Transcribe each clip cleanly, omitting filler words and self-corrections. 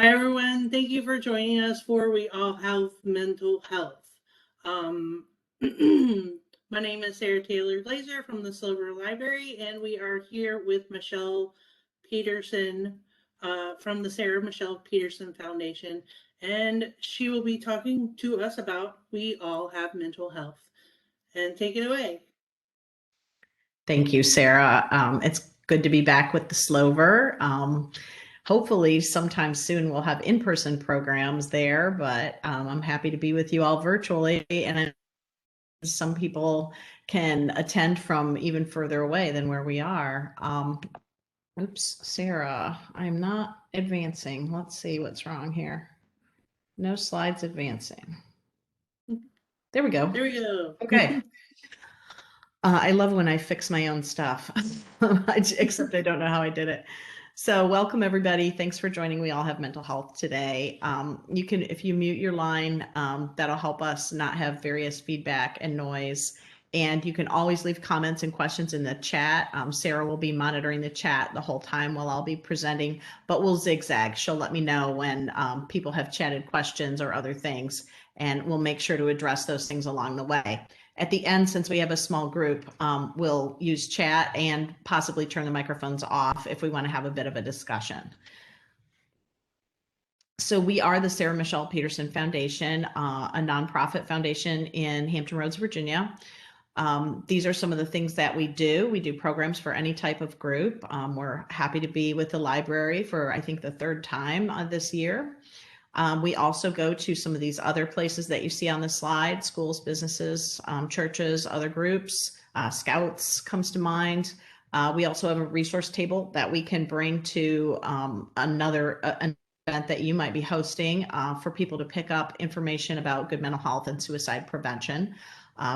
Hi, everyone. Thank you for joining us for We All Have Mental Health. Um, my name is Sarah Taylor Glazer from the Slover Library, and we are here with Michelle Peterson from the Sarah Michelle Peterson Foundation, and she will be talking to us about We All Have Mental Health. And take it away. Thank you, Sarah. It's good to be back with the Slover. Hopefully sometime soon we'll have in-person programs there, but I'm happy to be with you all virtually. And some people can attend from even further away than where we are. Oops, Sarah, I'm not advancing. Let's see what's wrong here. No slides advancing. There we go. There we go. Okay. I love when I fix my own stuff, except I don't know how I did it. So welcome everybody. Thanks for joining. We all have mental health today. You can, if you mute your line, that'll help us not have various feedback and noise. And you can always leave comments and questions in the chat. Sarah will be monitoring the chat the whole time while I'll be presenting, but we'll zigzag. She'll let me know when people have chatted questions or other things, and we'll make sure to address those things along the way. At the end, since we have a small group, we'll use chat and possibly turn the microphones off if we want to have a bit of a discussion. So we are the Sarah Michelle Peterson Foundation, a nonprofit foundation in Hampton Roads, Virginia. These are some of the things that we do. We do programs for any type of group. We're happy to be with the library for, I think, the third time this year. We also go to some of these other places that you see on the slide: schools, businesses, churches, other groups, scouts comes to mind. We also have a resource table that we can bring to an event that you might be hosting for people to pick up information about good mental health and suicide prevention.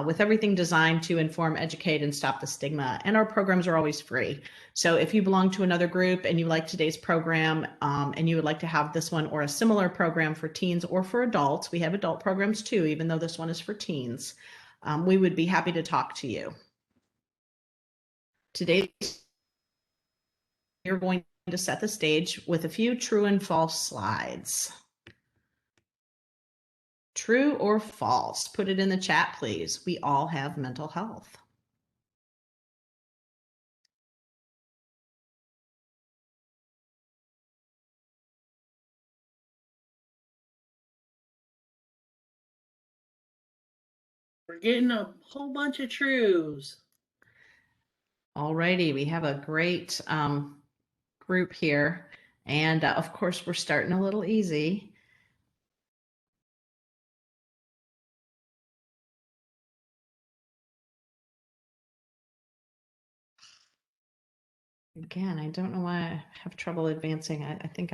With everything designed to inform, educate, and stop the stigma. And our programs are always free. So if you belong to another group and you like today's program and you would like to have this one or a similar program for teens or for adults, we have adult programs too, even though this one is for teens, we would be happy to talk to you. Today, you're going to set the stage with a few true and false slides. True or false? Put it in the chat, please. We all have mental health. We're getting a whole bunch of truths. Alrighty, we have a great group here. And of course, we're starting a little easy. Again, I don't know why I have trouble advancing. I think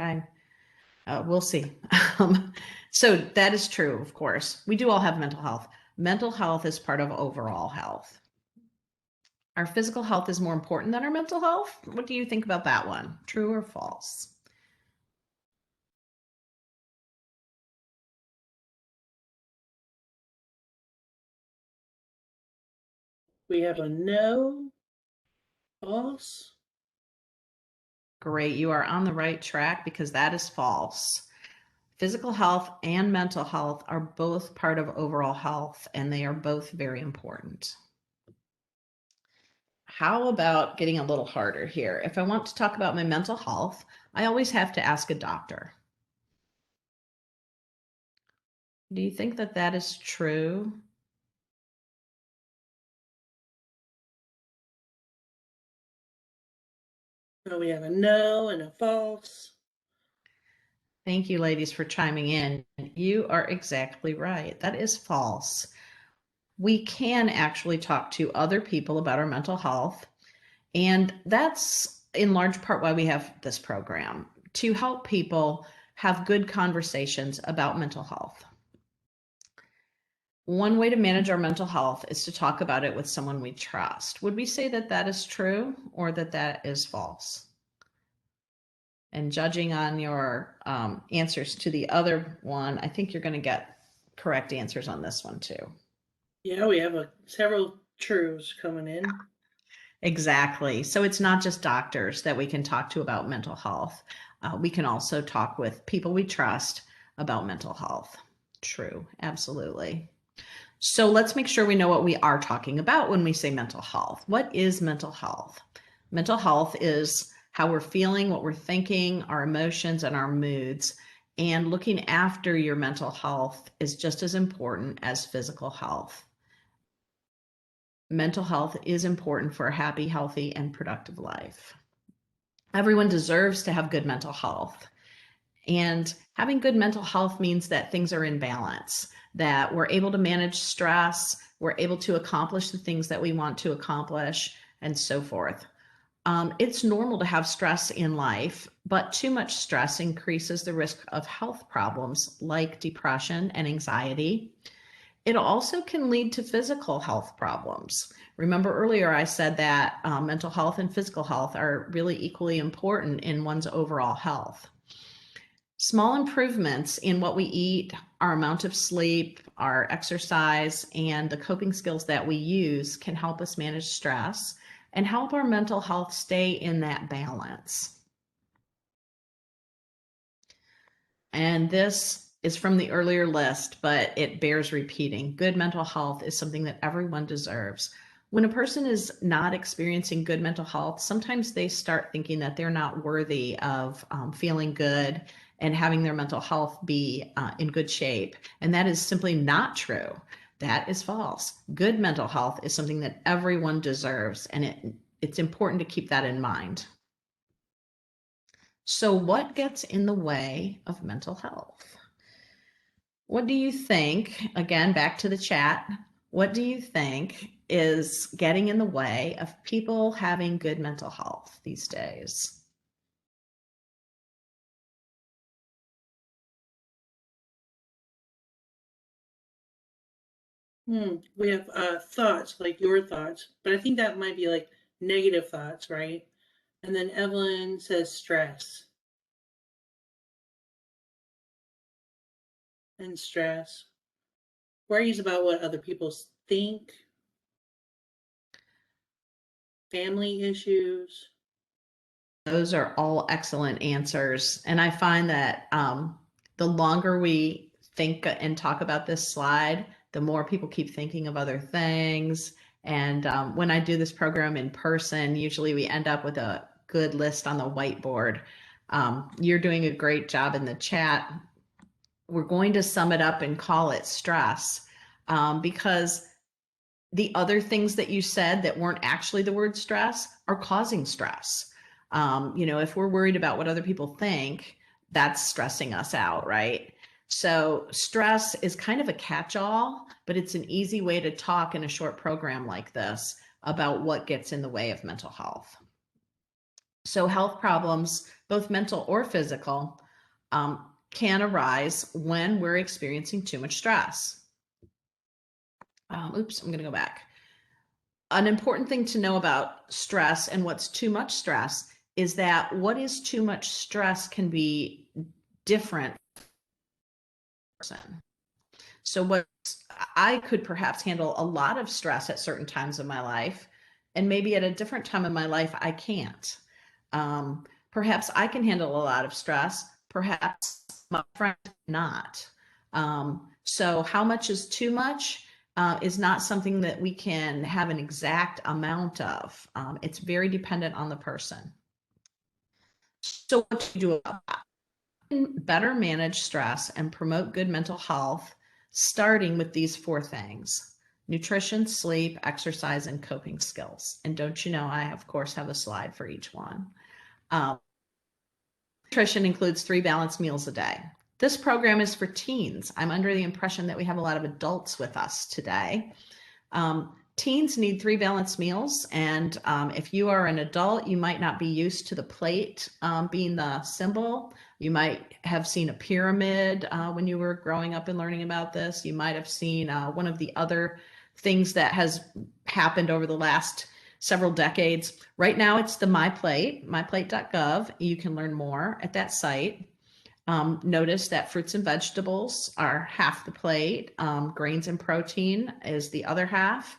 we'll see. So that is true, of course. We do all have mental health. Mental health is part of overall health. Our physical health is more important than our mental health. What do you think about that one? True or false? We have a no, false. Great, you are on the right track because that is false. Physical health and mental health are both part of overall health, and they are both very important. How about getting a little harder here? If I want to talk about my mental health, I always have to ask a doctor. Do you think that that is true? So we have a no and a false. Thank you, ladies, for chiming in. You are exactly right. That is false. We can actually talk to other people about our mental health, and that's in large part why we have this program, to help people have good conversations about mental health. One way to manage our mental health is to talk about it with someone we trust. Would we say that that is true or that that is false? And judging on your answers to the other one, I think you're going to get correct answers on this one too. Yeah, we have several truths coming in. Exactly. So it's not just doctors that we can talk to about mental health. We can also talk with people we trust about mental health. True, absolutely. So let's make sure we know what we are talking about when we say mental health. What is mental health? Mental health is how we're feeling, what we're thinking, our emotions, and our moods. And looking after your mental health is just as important as physical health. Mental health is important for a happy, healthy, and productive life. Everyone deserves to have good mental health. And having good mental health means that things are in balance, that we're able to manage stress, we're able to accomplish the things that we want to accomplish, and so forth. It's normal to have stress in life, but too much stress increases the risk of health problems like depression and anxiety. It also can lead to physical health problems. Remember earlier I said that mental health and physical health are really equally important in one's overall health. Small improvements in what we eat, our amount of sleep, our exercise, and the coping skills that we use can help us manage stress and help our mental health stay in that balance. And this is from the earlier list, but it bears repeating. Good mental health is something that everyone deserves. When a person is not experiencing good mental health, sometimes they start thinking that they're not worthy of feeling good and having their mental health be in good shape. And that is simply not true. That is false. Good mental health is something that everyone deserves, and it's important to keep that in mind. So what gets in the way of mental health? What do you think, again, back to the chat, what do you think is getting in the way of people having good mental health these days? We have thoughts, like your thoughts, but I think that might be like negative thoughts, right? And then Evelyn says stress and stress. Worries about what other people think, family issues. Those are all excellent answers. And I find that the longer we think and talk about this slide, the more people keep thinking of other things. And when I do this program in person, usually we end up with a good list on the whiteboard. You're doing a great job in the chat. We're going to sum it up and call it stress because the other things that you said that weren't actually the word stress are causing stress. If we're worried about what other people think, that's stressing us out, right? So stress is kind of a catch-all, but it's an easy way to talk in a short program like this about what gets in the way of mental health. So health problems, both mental or physical, can arise when we're experiencing too much stress. Oops, I'm going to go back. An important thing to know about stress and what's too much stress is that what is too much stress can be different. So what I could perhaps handle a lot of stress at certain times of my life, and maybe at a different time in my life, I can't. Perhaps I can handle a lot of stress, perhaps my friend not. So how much is too much is not something that we can have an exact amount of. It's very dependent on the person. So what do you do about that? You can better manage stress and promote good mental health, starting with these 4 things: nutrition, sleep, exercise, and coping skills. And don't you know, I, of course, have a slide for each one. Nutrition includes 3 balanced meals a day. This program is for teens. I'm under the impression that we have a lot of adults with us today. Teens need 3 balanced meals, and if you are an adult, you might not be used to the plate being the symbol. You might have seen a pyramid when you were growing up and learning about this. You might have seen one of the other things that has happened over the last several decades. Right now, it's the MyPlate, myplate.gov. You can learn more at that site. Notice that fruits and vegetables are half the plate. Grains and protein is the other half.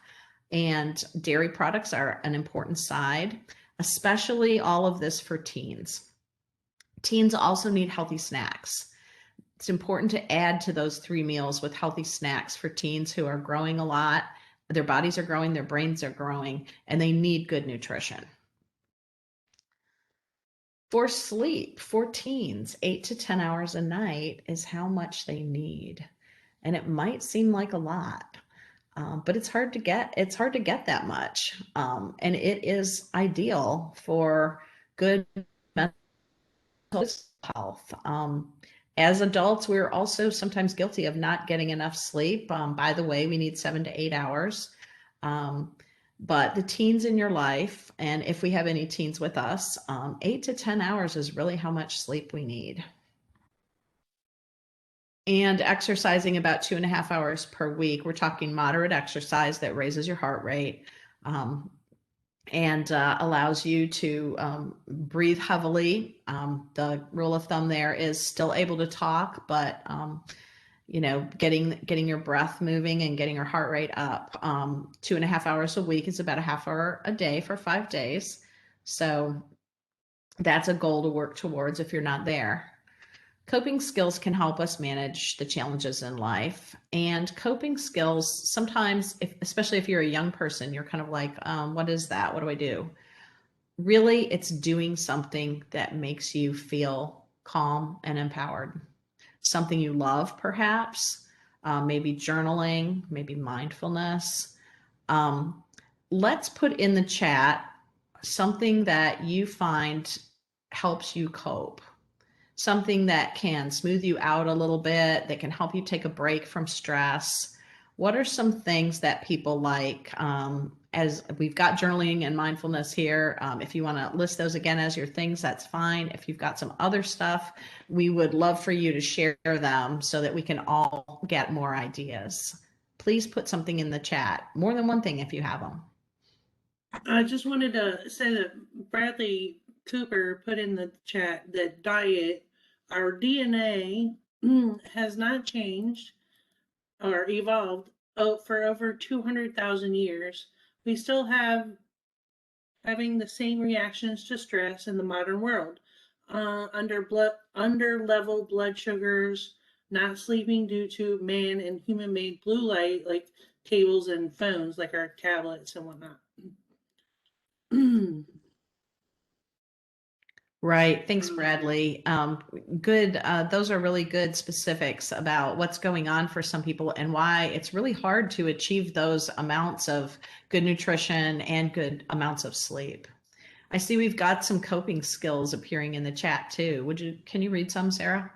And dairy products are an important side, especially all of this for teens. Teens also need healthy snacks. It's important to add to those 3 meals with healthy snacks for teens who are growing a lot. Their bodies are growing, their brains are growing, and they need good nutrition. For sleep, for teens, 8 to 10 hours a night is how much they need. And it might seem like a lot, but it's hard to get. It's hard to get that much, and it is ideal for good mental health. As adults, we're also sometimes guilty of not getting enough sleep. By the way, we need 7 to 8 hours. Um, but the teens in your life, and if we have any teens with us, 8 to 10 hours is really how much sleep we need. And exercising about 2.5 hours per week. We're talking moderate exercise that raises your heart rate, and allows you to breathe heavily. The rule of thumb there is still able to talk, but getting your breath moving and getting your heart rate up. 2.5 hours a week is about a half hour a day for 5 days. So that's a goal to work towards if you're not there. Coping skills can help us manage the challenges in life. And coping skills, sometimes, especially if you're a young person, you're kind of like, what is that? What do I do? Really, it's doing something that makes you feel calm and empowered. Something you love, perhaps, maybe journaling, maybe mindfulness. Um, let's put in the chat something that you find helps you cope, something that can smooth you out a little bit, that can help you take a break from stress. What are some things that people like? As we've got journaling and mindfulness here, if you want to list those again as your things, that's fine. If you've got some other stuff, we would love for you to share them so that we can all get more ideas. Please put something in the chat, more than one thing if you have them. I just wanted to say that Bradley Cooper put in the chat that diet, our DNA has not changed or evolved for over 200,000 years. We still have having the same reactions to stress in the modern world. Under level blood sugars, not sleeping due to man and human made blue light like cables and phones, like our tablets and whatnot. Right. Thanks, Bradley. Good. Those are really good specifics about what's going on for some people and why it's really hard to achieve those amounts of good nutrition and good amounts of sleep. I see we've got some coping skills appearing in the chat too. Can you read some, Sarah?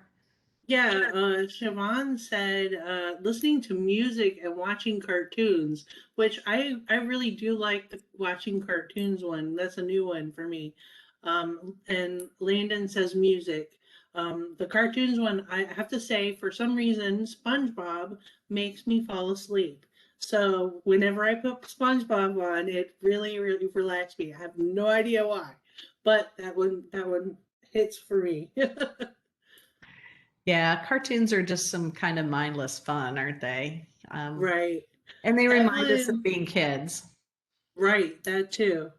Yeah, Siobhan said listening to music and watching cartoons, which I really do like the watching cartoons one. That's a new one for me. And Landon says music. The cartoons one, I have to say, for some reason, SpongeBob makes me fall asleep. So whenever I put SpongeBob on, it really, really relaxes me. I have no idea why, but that one hits for me. Yeah, cartoons are just some kind of mindless fun, aren't they? Right. And they remind us of Evelyn, being kids. right, that too.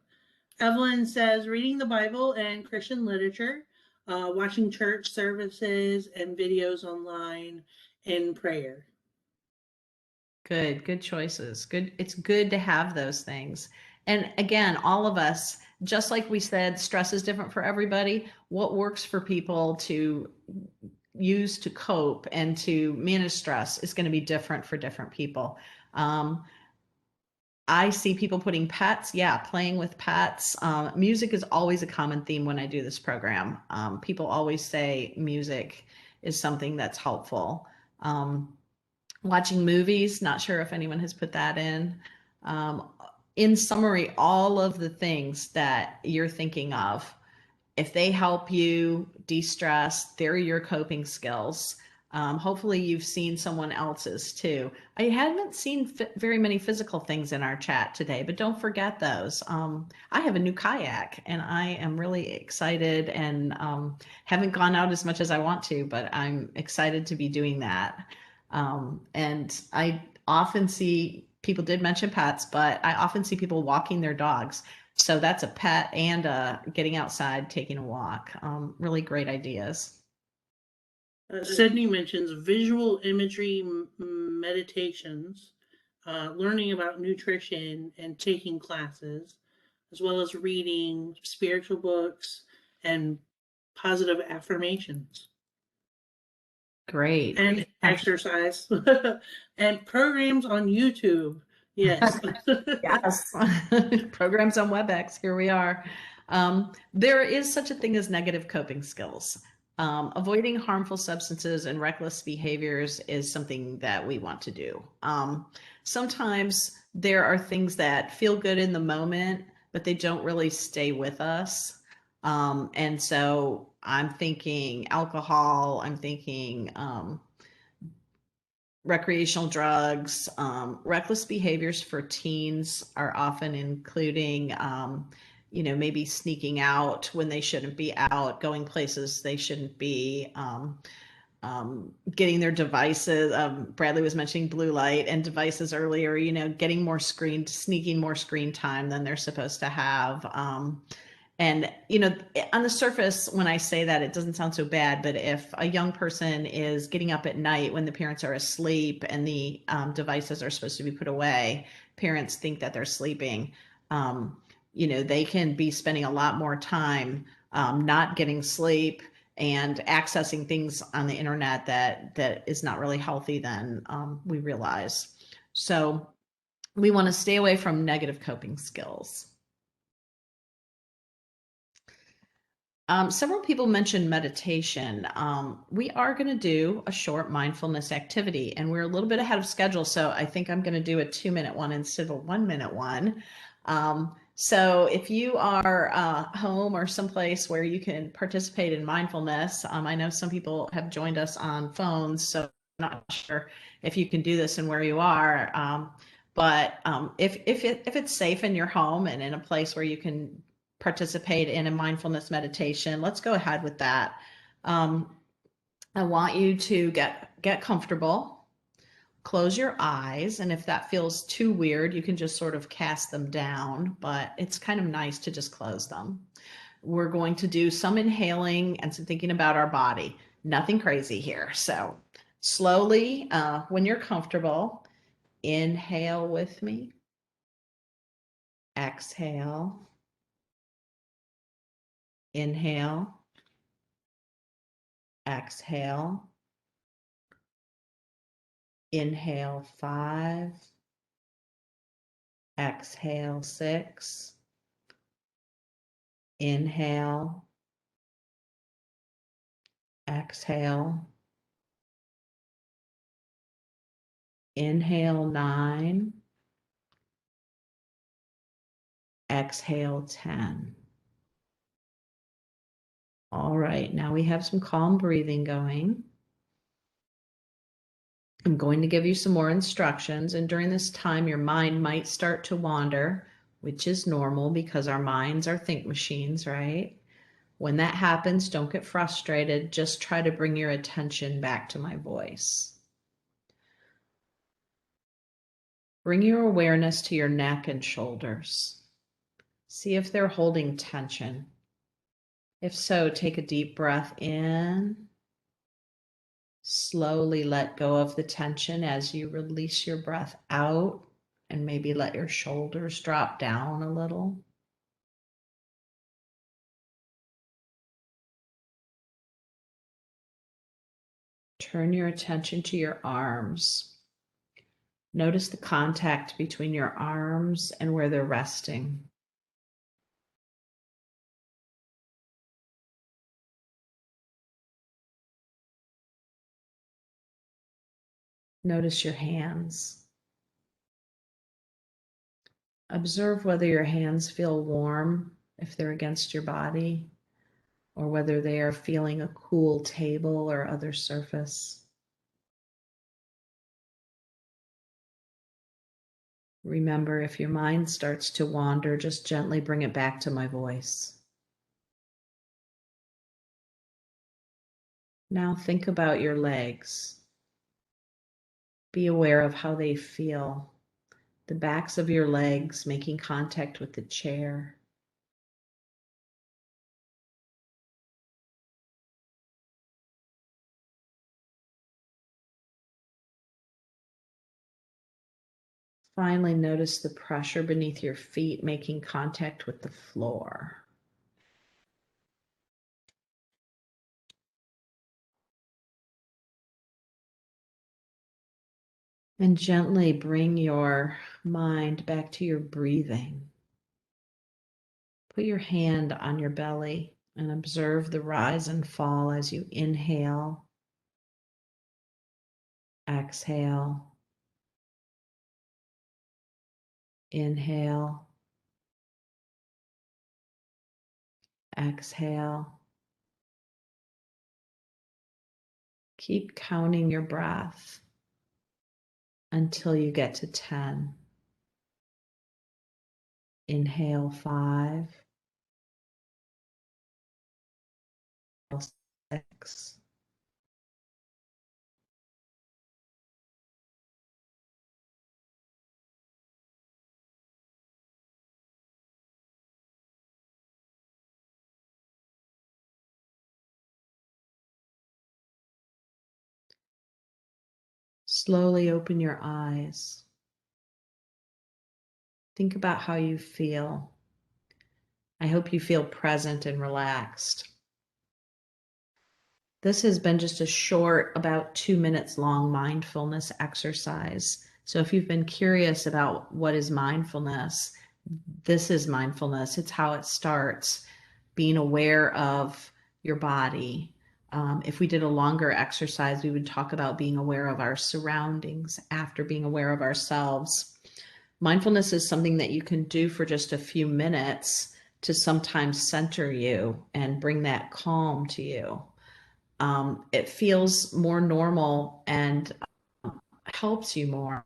Evelyn says reading the Bible and Christian literature, watching church services and videos online, and prayer. Good choices. Good. It's good to have those things. And again, all of us, just like we said, stress is different for everybody. What works for people to use to cope and to manage stress is going to be different for different people. I see people putting pets, playing with pets. Music is always a common theme when I do this program. People always say music is something that's helpful. Watching movies, not sure if anyone has put that in. In summary, all of the things that you're thinking of, if they help you de-stress, they're your coping skills. Hopefully you've seen someone else's too. I haven't seen very many physical things in our chat today, but don't forget those. I have a new kayak and I am really excited and haven't gone out as much as I want to, but I'm excited to be doing that. And I often see people did mention pets, but I often see people walking their dogs. So that's a pet and getting outside, taking a walk. Really great ideas. Sydney mentions visual imagery meditations, learning about nutrition, and taking classes, as well as reading spiritual books and positive affirmations. Great. And exercise and programs on YouTube. Yes. Yes. Programs on WebEx. Here we are. There is such a thing as negative coping skills. Avoiding harmful substances and reckless behaviors is something that we want to do. Sometimes there are things that feel good in the moment, but they don't really stay with us. And so I'm thinking alcohol, I'm thinking recreational drugs, reckless behaviors for teens are often including, maybe sneaking out when they shouldn't be out, going places they shouldn't be, getting their devices. Bradley was mentioning blue light and devices earlier, getting sneaking more screen time than they're supposed to have. And, on the surface, when I say that, it doesn't sound so bad, but if a young person is getting up at night when the parents are asleep and the devices are supposed to be put away, parents think that they're sleeping, they can be spending a lot more time not getting sleep and accessing things on the internet that is not really healthy than we realize. So we want to stay away from negative coping skills. Several people mentioned meditation. We are going to do a short mindfulness activity, and we're a little bit ahead of schedule, so I think I'm going to do a 2-minute one instead of a 1-minute one. So if you are home or someplace where you can participate in mindfulness, I know some people have joined us on phones, so I'm not sure if you can do this and where you are. But if it's safe in your home and in a place where you can participate in a mindfulness meditation, let's go ahead with that. I want you to get comfortable, close your eyes, and if that feels too weird, you can just sort of cast them down, but it's kind of nice to just close them. We're going to do some inhaling and some thinking about our body. Nothing crazy here. So slowly, when you're comfortable, inhale with me, exhale, inhale, exhale, inhale 5, exhale 6, inhale, exhale, inhale 9, exhale 10. All right, now we have some calm breathing going. I'm going to give you some more instructions, and during this time, your mind might start to wander, which is normal because our minds are think machines, right? When that happens, don't get frustrated. Just try to bring your attention back to my voice. Bring your awareness to your neck and shoulders. See if they're holding tension. If so, take a deep breath in. Slowly let go of the tension as you release your breath out, and maybe let your shoulders drop down a little. Turn your attention to your arms. Notice the contact between your arms and where they're resting. Notice your hands. Observe whether your hands feel warm if they're against your body, or whether they are feeling a cool table or other surface. Remember, if your mind starts to wander, just gently bring it back to my voice. Now think about your legs. Be aware of how they feel. The backs of your legs making contact with the chair. Finally, notice the pressure beneath your feet making contact with the floor. And gently bring your mind back to your breathing. Put your hand on your belly and observe the rise and fall as you inhale, exhale, inhale, exhale. Keep counting your breath until you get to 10. Inhale 5, 6. Slowly open your eyes. Think about how you feel. I hope you feel present and relaxed. This has been just a short, about 2 minutes long mindfulness exercise. So if you've been curious about what is mindfulness, this is mindfulness. It's how it starts, being aware of your body. If we did a longer exercise, we would talk about being aware of our surroundings after being aware of ourselves. Mindfulness is something that you can do for just a few minutes to sometimes center you and bring that calm to you. It feels more normal and helps you more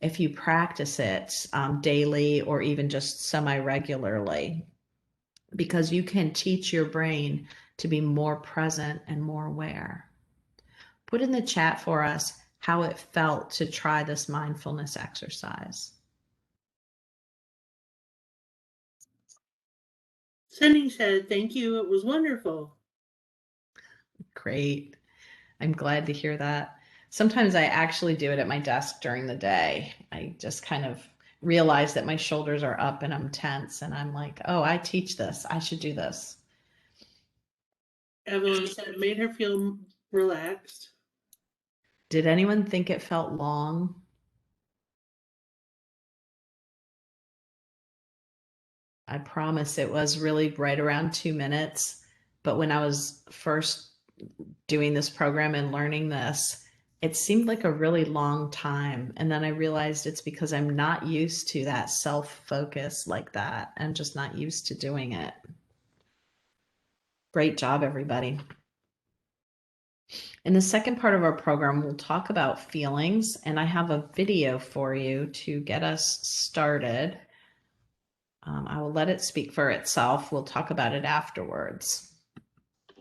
if you practice it daily or even just semi-regularly, because you can teach your brain to be more present and more aware. Put in the chat for us how it felt to try this mindfulness exercise. Cindy said, "Thank you. It was wonderful." Great. I'm glad to hear that. Sometimes I actually do it at my desk during the day. I just kind of realize that my shoulders are up and I'm tense, and I'm like, oh, I teach this. I should do this. Evelyn said it made her feel relaxed. Did anyone think it felt long? I promise it was really right around 2 minutes. But when I was first doing this program and learning this, it seemed like a really long time. And then I realized it's because I'm not used to that self-focus like that. I'm just not used to doing it. Great job, everybody. In the second part of our program, we'll talk about feelings, and I have a video for you to get us started. I will let it speak for itself. We'll talk about it afterwards.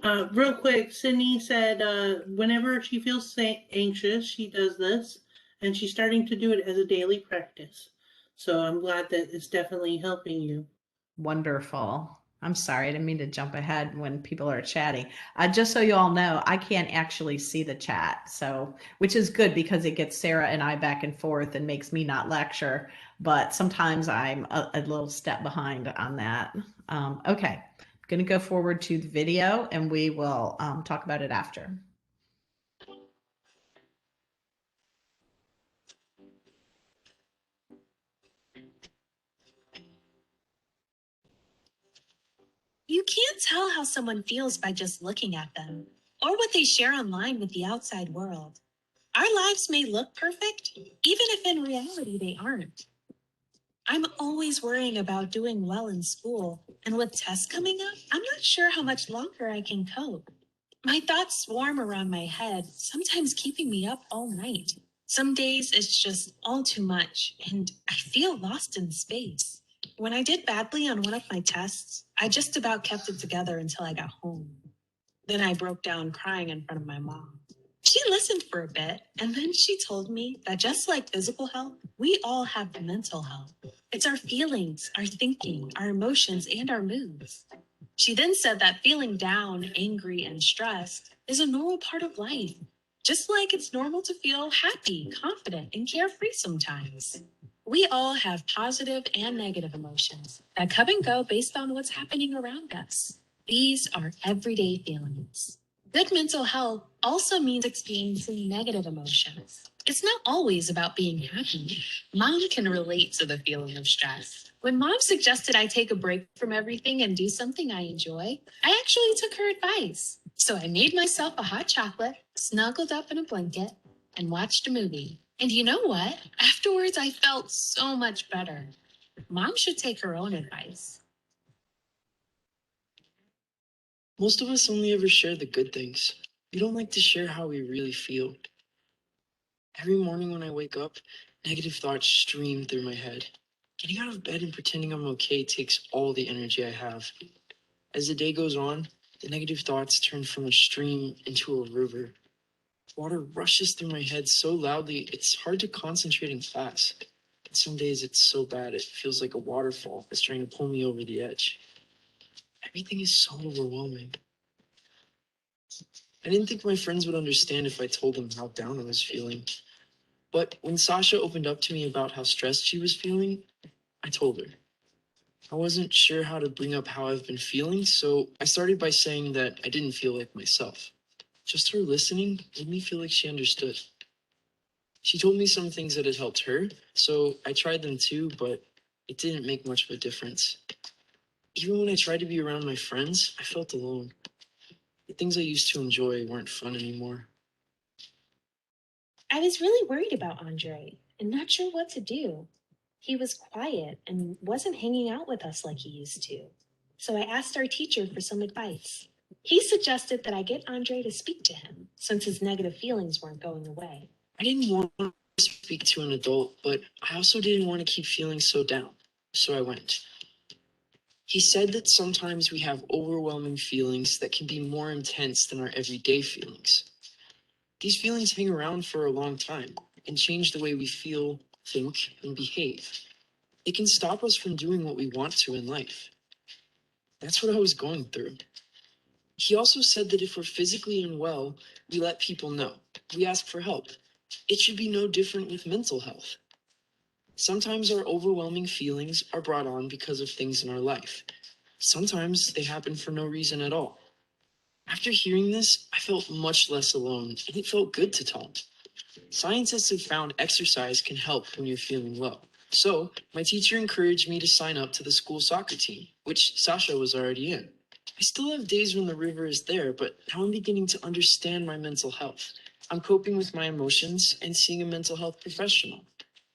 Real quick, Sydney said whenever she feels anxious, she does this, and she's starting to do it as a daily practice. So I'm glad that it's definitely helping you. Wonderful. I'm sorry, I didn't mean to jump ahead when people are chatting. Just so you all know, I can't actually see the chat, so which is good because it gets Sarah and I back and forth and makes me not lecture. But sometimes I'm a little step behind on that. Okay, I'm going to go forward to the video and we will talk about it after. You can't tell how someone feels by just looking at them or what they share online with the outside world. Our lives may look perfect, even if in reality they aren't. I'm always worrying about doing well in school, and with tests coming up, I'm not sure how much longer I can cope. My thoughts swarm around my head, sometimes keeping me up all night. Some days it's just all too much, and I feel lost in space. When I did badly on one of my tests, I just about kept it together until I got home. Then I broke down crying in front of my mom. She listened for a bit, and then she told me that just like physical health, we all have mental health. It's our feelings, our thinking, our emotions, and our moods. She then said that feeling down, angry, and stressed is a normal part of life, just like it's normal to feel happy, confident, and carefree sometimes. We all have positive and negative emotions that come and go based on what's happening around us. These are everyday feelings. Good mental health also means experiencing negative emotions. It's not always about being happy. Mom can relate to the feeling of stress. When mom suggested I take a break from everything and do something I enjoy, I actually took her advice. So I made myself a hot chocolate, snuggled up in a blanket, and watched a movie. And you know what? Afterwards, I felt so much better. Mom should take her own advice. Most of us only ever share the good things. We don't like to share how we really feel. Every morning when I wake up, negative thoughts stream through my head. Getting out of bed and pretending I'm okay takes all the energy I have. As the day goes on, the negative thoughts turn from a stream into a river. Water rushes through my head so loudly, it's hard to concentrate in class. And some days it's so bad, it feels like a waterfall that's trying to pull me over the edge. Everything is so overwhelming. I didn't think my friends would understand if I told them how down I was feeling. But when Sasha opened up to me about how stressed she was feeling, I told her. I wasn't sure how to bring up how I've been feeling, so I started by saying that I didn't feel like myself. Just her listening made me feel like she understood. She told me some things that had helped her, so I tried them too, but it didn't make much of a difference. Even when I tried to be around my friends, I felt alone. The things I used to enjoy weren't fun anymore. I was really worried about Andre and not sure what to do. He was quiet and wasn't hanging out with us like he used to. So I asked our teacher for some advice. He suggested that I get Andre to speak to him since his negative feelings weren't going away. I didn't want to speak to an adult, but I also didn't want to keep feeling so down. So I went. He said that sometimes we have overwhelming feelings that can be more intense than our everyday feelings. These feelings hang around for a long time and change the way we feel, think, and behave. They can stop us from doing what we want to in life. That's what I was going through. He also said that if we're physically unwell, we let people know. We ask for help. It should be no different with mental health. Sometimes our overwhelming feelings are brought on because of things in our life. Sometimes they happen for no reason at all. After hearing this, I felt much less alone, and it felt good to talk. Scientists have found exercise can help when you're feeling low. So, my teacher encouraged me to sign up to the school soccer team, which Sasha was already in. I still have days when the river is there, but now I'm beginning to understand my mental health. I'm coping with my emotions and seeing a mental health professional.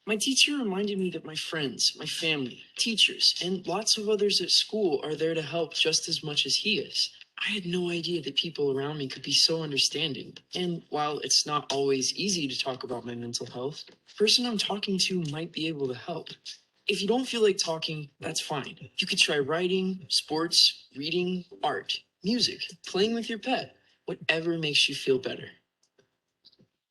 My teacher reminded me that my friends, my family, teachers, and lots of others at school are there to help just as much as he is. I had no idea that people around me could be so understanding. And while it's not always easy to talk about my mental health, the person I'm talking to might be able to help. If you don't feel like talking, that's fine. You could try writing, sports, reading, art, music, playing with your pet, whatever makes you feel better.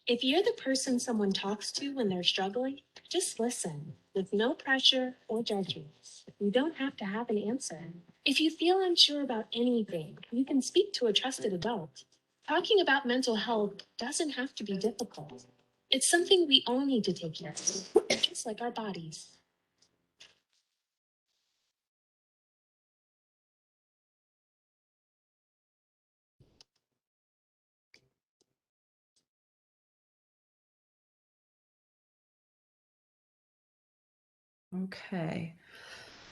If you're the person someone talks to when they're struggling, just listen with no pressure or judgments. You don't have to have an answer. If you feel unsure about anything, you can speak to a trusted adult. Talking about mental health doesn't have to be difficult. It's something we all need to take care of, just like our bodies. Okay.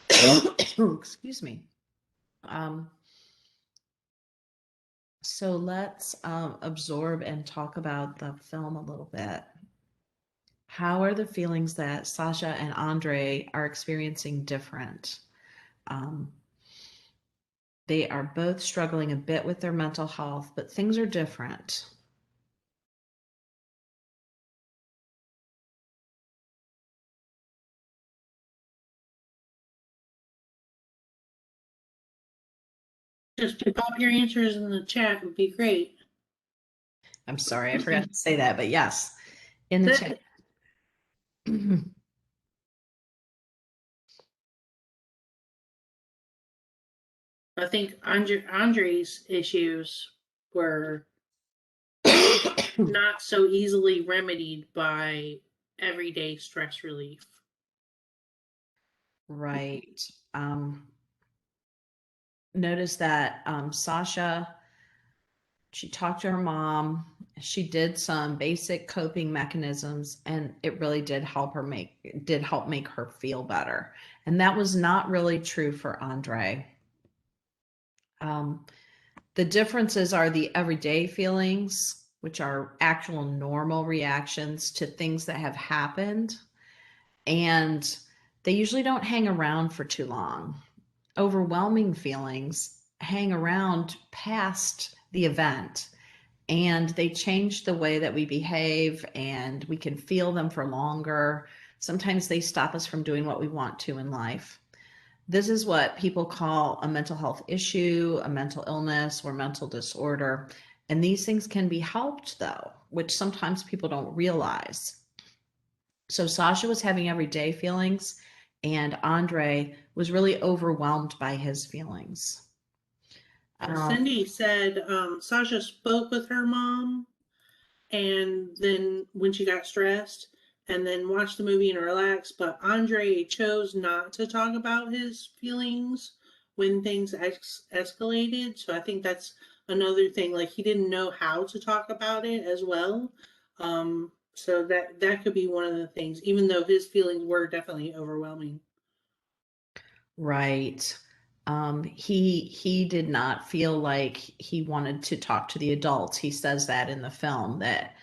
Excuse me. So let's absorb and talk about the film a little bit. How are the feelings that Sasha and Andre are experiencing different? They are both struggling a bit with their mental health, but things are different. Just to pop your answers in the chat would be great. I'm sorry, I forgot to say that, but yes, in the chat. I think Andre's issues were not so easily remedied by everyday stress relief. Right. Notice that Sasha, she talked to her mom. She did some basic coping mechanisms, and it really did help make her feel better. And that was not really true for Andre. Um, the differences are the everyday feelings, which are actual normal reactions to things that have happened, and they usually don't hang around for too long. Overwhelming feelings hang around past the event, and they change the way that we behave, and we can feel them for longer. Sometimes they stop us from doing what we want to in life. This is what people call a mental health issue, a mental illness, or mental disorder. And these things can be helped, though, which sometimes people don't realize. So Sasha was having everyday feelings, and Andre was really overwhelmed by his feelings. Cindy said Sasha spoke with her mom, and then when she got stressed, and then watched the movie and relaxed. But Andre chose not to talk about his feelings when things escalated. So I think that's another thing. Like he didn't know how to talk about it as well. So that could be one of the things, even though his feelings were definitely overwhelming. Right. He did not feel like he wanted to talk to the adults. He says that in the film that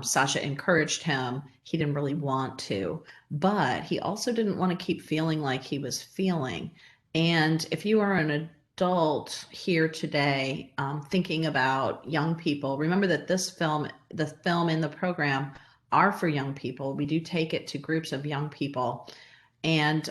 Sasha encouraged him. He didn't really want to, but he also didn't want to keep feeling like he was feeling. And if you are an adult here today, thinking about young people, remember that the film in the program are for young people. We do take it to groups of young people, and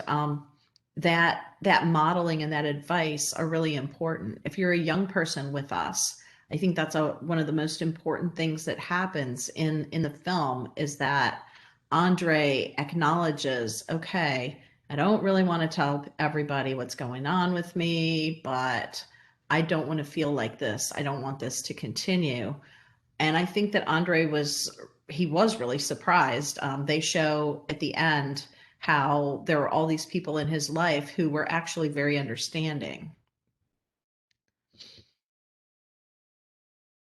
that modeling and that advice are really important. If you're a young person with us, I think that's one of the most important things that happens in the film is that Andre acknowledges, okay, I don't really want to tell everybody what's going on with me, but I don't want to feel like this. I don't want this to continue. And I think that Andre was really surprised. They show at the end how there were all these people in his life who were actually very understanding.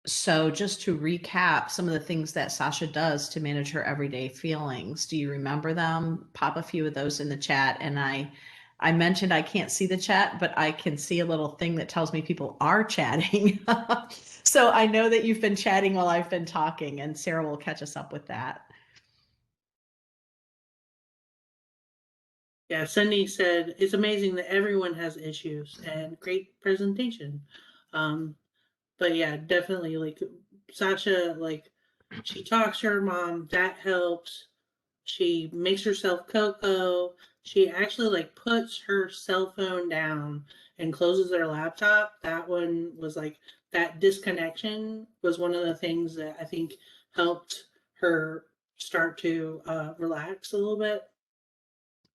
So just to recap some of the things that Sasha does to manage her everyday feelings, do you remember them? Pop a few of those in the chat. And I mentioned I can't see the chat, but I can see a little thing that tells me people are chatting. So I know that you've been chatting while I've been talking, and Sarah will catch us up with that. Yeah, Cindy said it's amazing that everyone has issues and great presentation. But yeah, definitely like Sasha, like she talks to her mom, that helps. She makes herself cocoa. She actually like puts her cell phone down and closes her laptop. That one was like that disconnection was one of the things that I think helped her start to relax a little bit.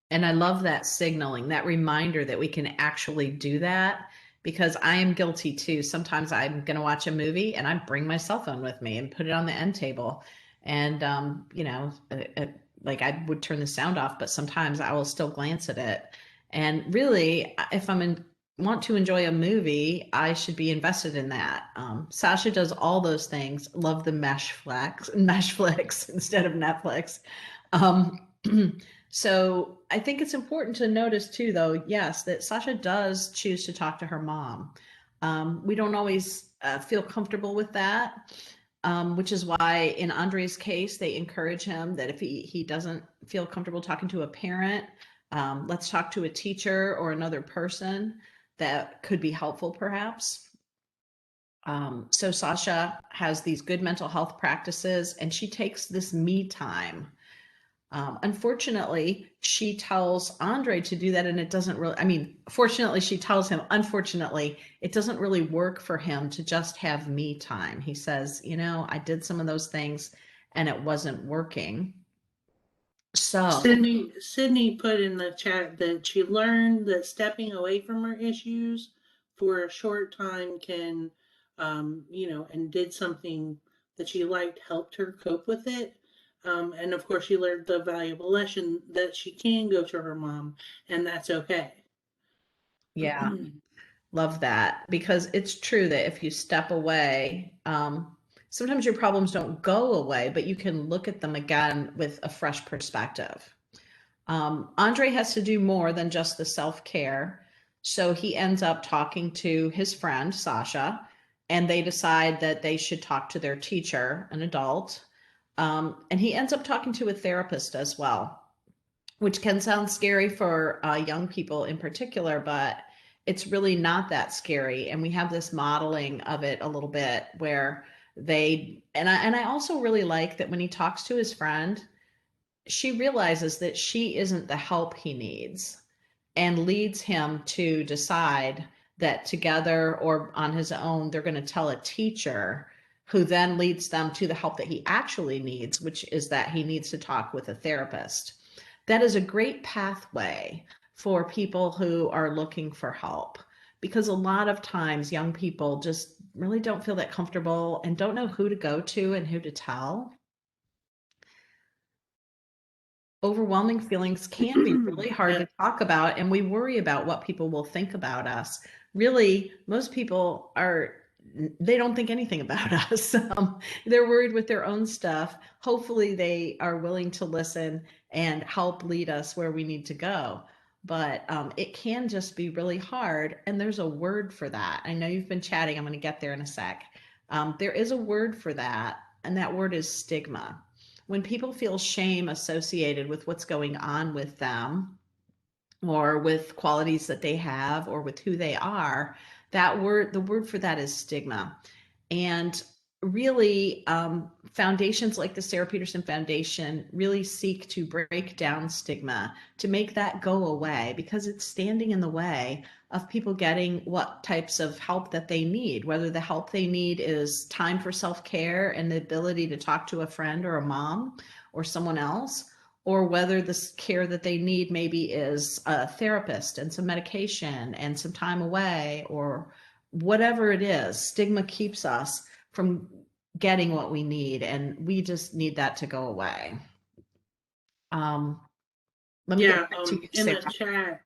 And I love that signaling, that reminder that we can actually do that, because I am guilty too. Sometimes I'm going to watch a movie and I bring my cell phone with me and put it on the end table. And, like I would turn the sound off, but sometimes I will still glance at it. And really, if want to enjoy a movie, I should be invested in that. Sasha does all those things. Love the mesh flex instead of Netflix. Um, So I think it's important to notice too, though, yes, that Sasha does choose to talk to her mom. We don't always feel comfortable with that, which is why in Andre's case, they encourage him that if he doesn't feel comfortable talking to a parent, let's talk to a teacher or another person that could be helpful, perhaps. So Sasha has these good mental health practices, and she takes this me time. Unfortunately, she tells Andre to do that, and it doesn't really, I mean, fortunately, she tells him, unfortunately, it doesn't really work for him to just have me time. He says, I did some of those things and it wasn't working. So, Sydney put in the chat that she learned that stepping away from her issues for a short time can, and did something that she liked helped her cope with it. And of course, she learned the valuable lesson that she can go to her mom, and that's okay. Yeah. Love that, because it's true that if you step away, sometimes your problems don't go away, but you can look at them again with a fresh perspective. Andre has to do more than just the self-care. So he ends up talking to his friend, Sasha, and they decide that they should talk to their teacher, an adult. And he ends up talking to a therapist as well, which can sound scary for young people in particular, but it's really not that scary. And we have this modeling of it a little bit where I also really like that when he talks to his friend, she realizes that she isn't the help he needs and leads him to decide that together or on his own, they're going to tell a teacher who then leads them to the help that he actually needs, which is that he needs to talk with a therapist. That is a great pathway for people who are looking for help, because a lot of times young people just really don't feel that comfortable and don't know who to go to and who to tell. Overwhelming feelings can be really hard Yeah. to talk about, and we worry about what people will think about us. Really, most people they don't think anything about us. They're worried with their own stuff. Hopefully they are willing to listen and help lead us where we need to go. But it can just be really hard, and there's a word for that. I know you've been chatting. I'm going to get there in a sec. There is a word for that, and that word is stigma. When people feel shame associated with what's going on with them or with qualities that they have or with who they are, the word for that is stigma. And really, foundations like the Sarah Peterson Foundation really seek to break down stigma, to make that go away, because it's standing in the way of people getting what types of help that they need, whether the help they need is time for self-care and the ability to talk to a friend or a mom or someone else, or whether the care that they need maybe is a therapist and some medication and some time away, or whatever it is. Stigma keeps us from getting what we need, and we just need that to go away. Let me get Yeah, back to you, in Sarah. the chat,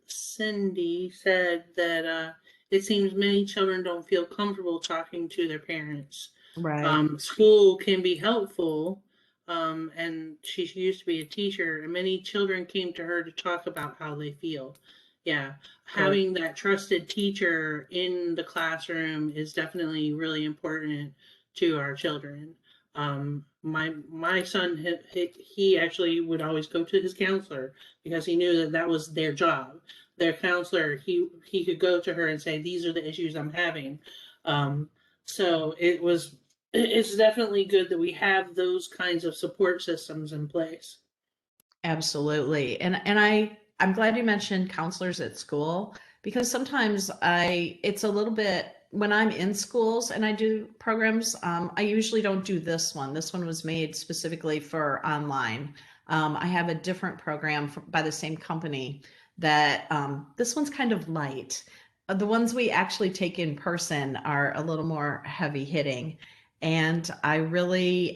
Cindy said that it seems many children don't feel comfortable talking to their parents. Right. School can be helpful, and she used to be a teacher, and many children came to her to talk about how they feel. Yeah, Good. having that trusted teacher in the classroom is definitely really important to our children. My son, he actually would always go to his counselor because he knew that that was their job. Their counselor, he could go to her and say, "These are the issues I'm having." So it's definitely good that we have those kinds of support systems in place. Absolutely. I'm glad you mentioned counselors at school, because sometimes it's a little bit when I'm in schools and I do programs, I usually don't do this one. This one was made specifically for online. I have a different program by the same company that this one's kind of light. The ones we actually take in person are a little more heavy hitting. And I really,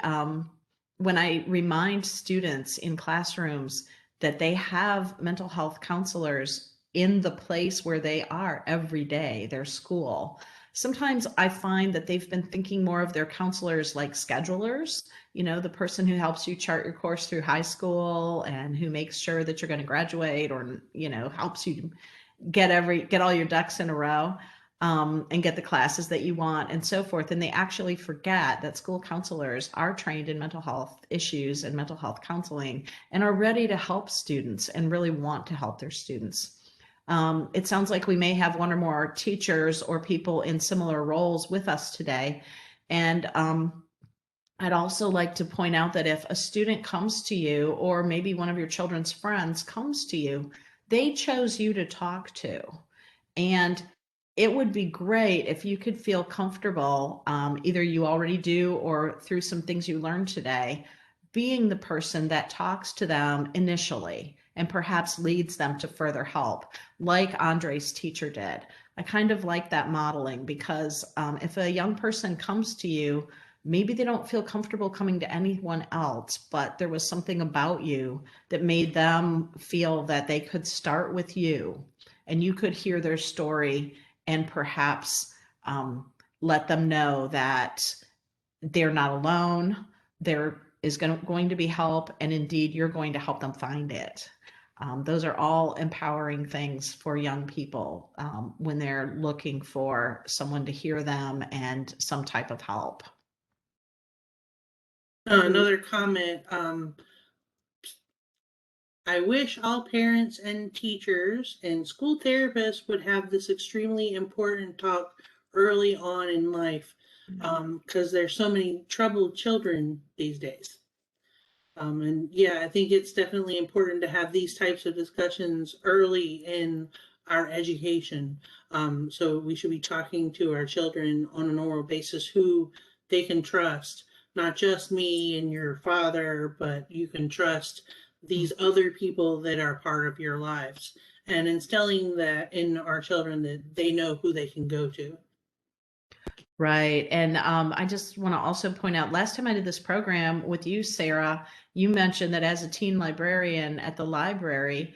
when I remind students in classrooms that they have mental health counselors in the place where they are every day, their school, sometimes I find that they've been thinking more of their counselors like schedulers, the person who helps you chart your course through high school and who makes sure that you're going to graduate, or, helps you get all your ducks in a row, and get the classes that you want and so forth. And they actually forget that school counselors are trained in mental health issues and mental health counseling and are ready to help students and really want to help their students. It sounds like we may have one or more teachers or people in similar roles with us today. And I'd also like to point out that if a student comes to you, or maybe one of your children's friends comes to you, they chose you to talk to. And it would be great if you could feel comfortable, either you already do or through some things you learned today, being the person that talks to them initially and perhaps leads them to further help, like Andre's teacher did. I kind of like that modeling, because if a young person comes to you maybe they don't feel comfortable coming to anyone else, but there was something about you that made them feel that they could start with you and you could hear their story and perhaps let them know that they're not alone. There is going to be help, and indeed, you're going to help them find it. Those are all empowering things for young people when they're looking for someone to hear them and some type of help. Another comment. I wish all parents and teachers and school therapists would have this extremely important talk early on in life, because there's so many troubled children these days. And yeah, I think it's definitely important to have these types of discussions early in our education. So we should be talking to our children on a normal basis who they can trust, not just me and your father, but you can trust these other people that are part of your lives, and instilling that in our children that they know who they can go to. Right. And I just want to also point out, last time I did this program with you, Sarah, you mentioned that as a teen librarian at the library,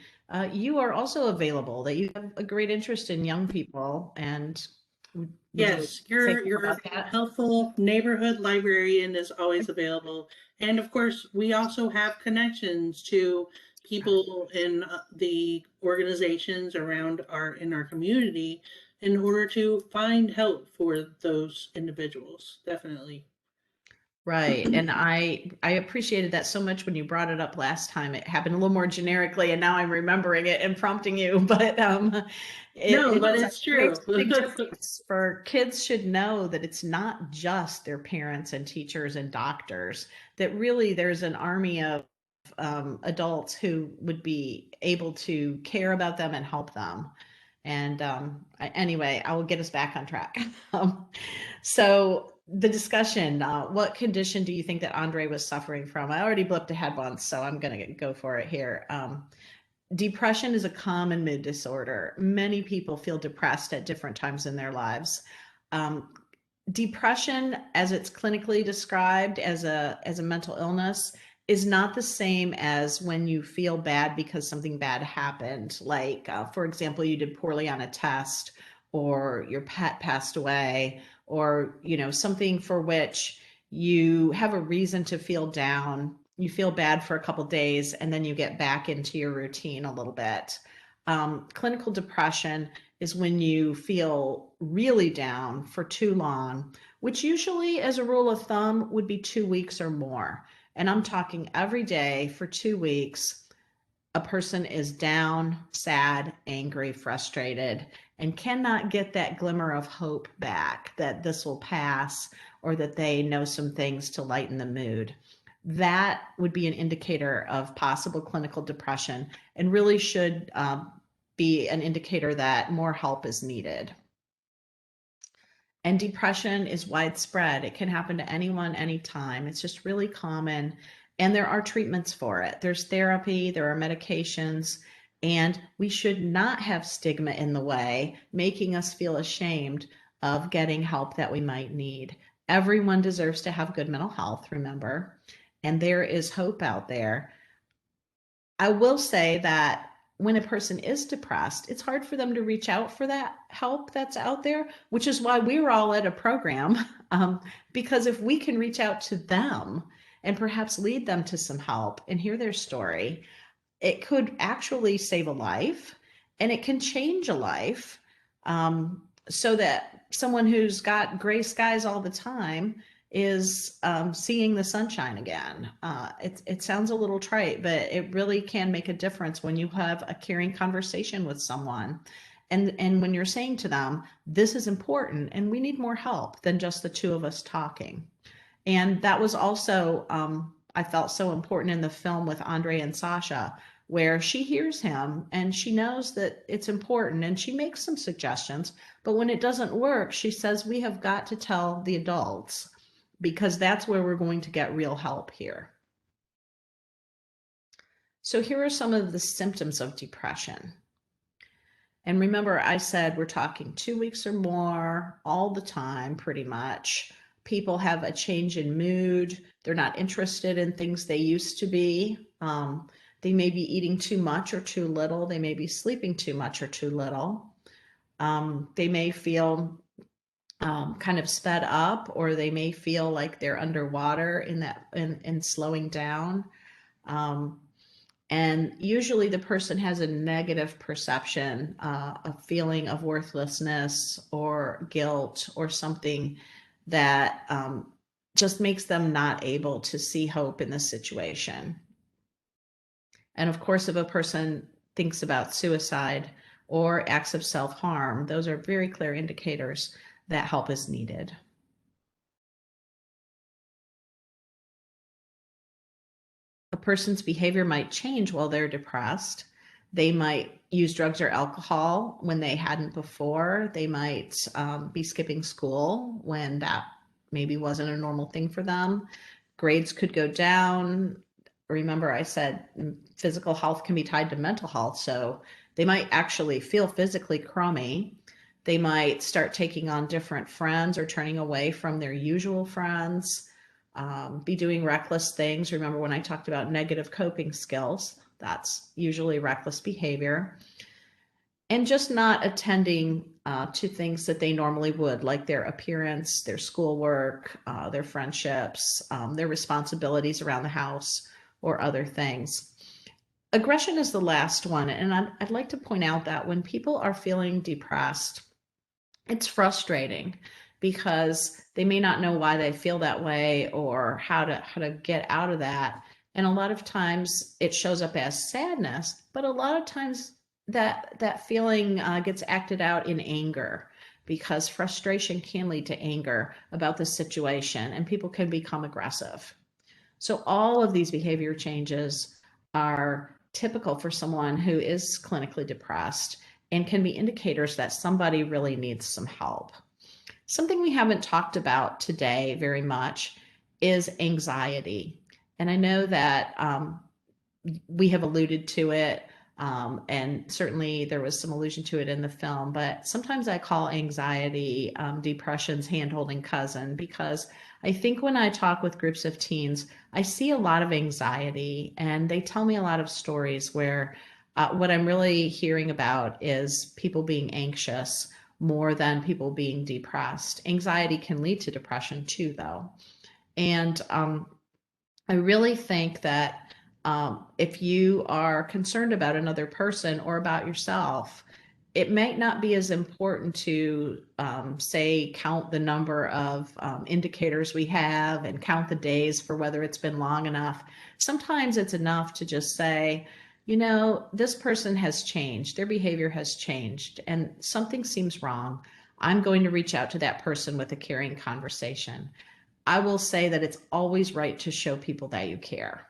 you are also available, that you have a great interest in young people. And would Yes, you say more your about that? helpful neighborhood librarian is always available. And of course, we also have connections to people in the organizations around in our community in order to find help for those individuals. Definitely. Right. And I appreciated that so much when you brought it up last time. It happened a little more generically, and now I'm remembering it and prompting you. But No, but it it's makes true. a big difference. For kids should know that it's not just their parents and teachers and doctors, that really there's an army of adults who would be able to care about them and help them. And anyway, I will get us back on track. So the discussion, what condition do you think that Andre was suffering from? I already blipped ahead once, so I'm going to go for it here. Depression is a common mood disorder. Many people feel depressed at different times in their lives. Depression, as it's clinically described as a mental illness, is not the same as when you feel bad because something bad happened. Like, for example, you did poorly on a test, or your pet passed away, or something for which you have a reason to feel down. You feel bad for a couple days, and then you get back into your routine a little bit. Clinical depression is when you feel really down for too long, which usually, as a rule of thumb, would be 2 weeks or more. And I'm talking every day for 2 weeks, a person is down, sad, angry, frustrated, and cannot get that glimmer of hope back that this will pass, or that they know some things to lighten the mood. That would be an indicator of possible clinical depression, and really should be an indicator that more help is needed. And depression is widespread. It can happen to anyone, anytime. It's just really common. And there are treatments for it. There's therapy, there are medications, and we should not have stigma in the way, making us feel ashamed of getting help that we might need. Everyone deserves to have good mental health, remember, and there is hope out there. I will say that when a person is depressed, it's hard for them to reach out for that help that's out there, which is why we were all at a program. Because if we can reach out to them and perhaps lead them to some help and hear their story, it could actually save a life, and it can change a life, so that someone who's got gray skies all the time is seeing the sunshine again. It sounds a little trite, but it really can make a difference when you have a caring conversation with someone. And when you're saying to them, this is important and we need more help than just the two of us talking. And that was also, I felt, so important in the film with Andre and Sasha, where she hears him and she knows that it's important and she makes some suggestions. But when it doesn't work, she says, we have got to tell the adults, because that's where we're going to get real help here. So here are some of the symptoms of depression. And remember, I said we're talking 2 weeks or more all the time, pretty much. people have a change in mood. They're not interested in things they used to be. They may be eating too much or too little. They may be sleeping too much or too little. They may feel kind of sped up, or they may feel like they're underwater in slowing down. And usually the person has a negative perception, a feeling of worthlessness or guilt or something that just makes them not able to see hope in the situation. And of course, if a person thinks about suicide or acts of self-harm, those are very clear indicators that help is needed. A person's behavior might change while they're depressed. They might use drugs or alcohol when they hadn't before. They might be skipping school when that maybe wasn't a normal thing for them. Grades could go down. Remember, I said physical health can be tied to mental health. So they might actually feel physically crummy. They might start taking on different friends or turning away from their usual friends. Be doing reckless things. Remember when I talked about negative coping skills, that's usually reckless behavior. And just not attending to things that they normally would, like their appearance, their schoolwork, their friendships, their responsibilities around the house, or other things. Aggression is the last one. And I'd like to point out that when people are feeling depressed, it's frustrating because they may not know why they feel that way or how to get out of that. And a lot of times it shows up as sadness, but a lot of times that feeling gets acted out in anger, because frustration can lead to anger about the situation and people can become aggressive. So all of these behavior changes are typical for someone who is clinically depressed and can be indicators that somebody really needs some help. Something we haven't talked about today very much is anxiety. And I know that we have alluded to it, and certainly there was some allusion to it in the film, but sometimes I call anxiety depression's hand-holding cousin, because I think when I talk with groups of teens, I see a lot of anxiety, and they tell me a lot of stories where what I'm really hearing about is people being anxious more than people being depressed. Anxiety can lead to depression too, though. And I really think that if you are concerned about another person or about yourself, it might not be as important to say count the number of indicators we have and count the days for whether it's been long enough. Sometimes it's enough to just say, you know, this person has changed, their behavior has changed, and something seems wrong. I'm going to reach out to that person with a caring conversation. I will say that it's always right to show people that you care.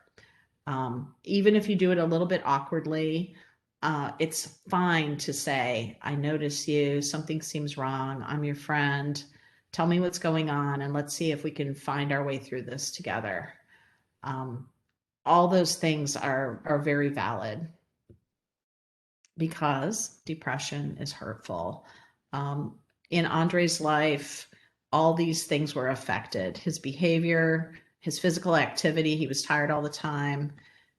Even if you do it a little bit awkwardly, it's fine to say, I notice you, something seems wrong, I'm your friend, tell me what's going on, and let's see if we can find our way through this together. All those things are very valid, because depression is hurtful. In Andre's life, all these things were affected. His behavior, his physical activity, he was tired all the time.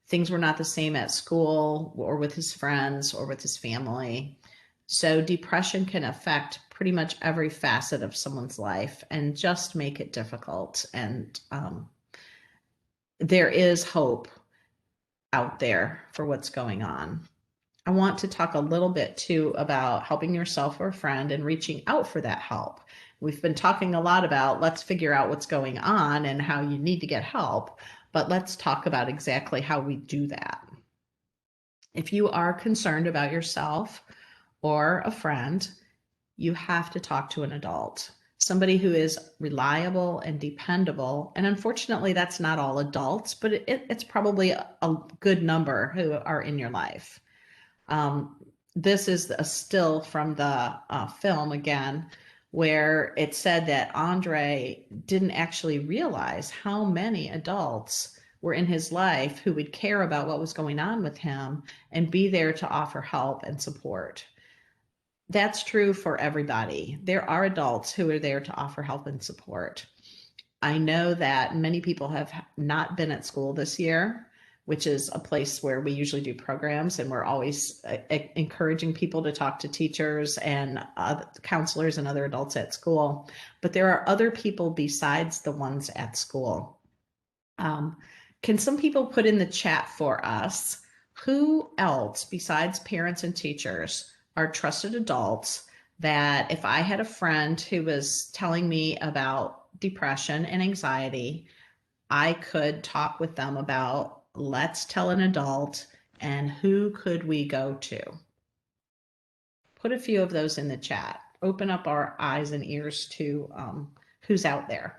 Things were not the same at school or with his friends or with his family. So depression can affect pretty much every facet of someone's life and just make it difficult. And there is hope out there for what's going on. I want to talk a little bit too about helping yourself or a friend and reaching out for that help. We've been talking a lot about let's figure out what's going on and how you need to get help, but let's talk about exactly how we do that. If you are concerned about yourself or a friend, you have to talk to an adult, somebody who is reliable and dependable. And unfortunately, that's not all adults, but it's probably a good number who are in your life. This is a still from the film again, where it said that Andre didn't actually realize how many adults were in his life who would care about what was going on with him and be there to offer help and support. That's true for everybody. There are adults who are there to offer help and support. I know that many people have not been at school this year, which is a place where we usually do programs, and we're always encouraging people to talk to teachers and counselors and other adults at school. But there are other people besides the ones at school. Can some people put in the chat for us, who else besides parents and teachers are trusted adults that if I had a friend who was telling me about depression and anxiety, I could talk with them about, let's tell an adult, and who could we go to? Put a few of those in the chat. Open up our eyes and ears to who's out there.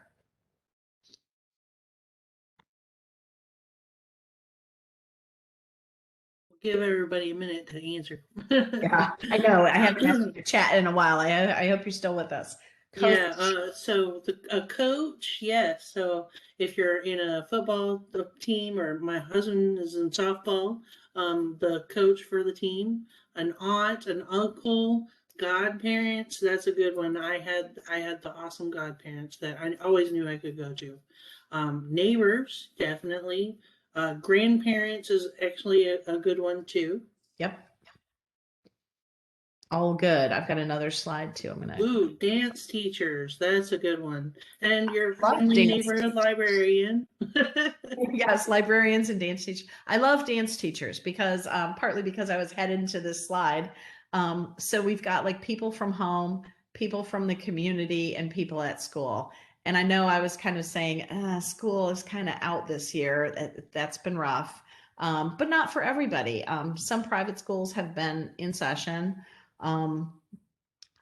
Give everybody a minute to answer. Yeah, I know. I haven't asked you to chat in a while. I hope you're still with us. Coach. Yeah, so a coach, yes. So if you're in a football team, or my husband is in softball, the coach for the team, an aunt, an uncle, godparents, that's a good one. I had the awesome godparents that I always knew I could go to. Neighbors, definitely. Grandparents is actually a good one too. Yep. All good. I've got another slide too. I'm gonna. Ooh, dance teachers. That's a good one. And your Love friendly dance neighborhood teachers. librarian. Yes, librarians and dance teachers. I love dance teachers because partly because I was headed into this slide. So we've got like people from home, people from the community, and people at school. And I know I was kind of saying school is kind of out this year. That's been rough, but not for everybody. Some private schools have been in session.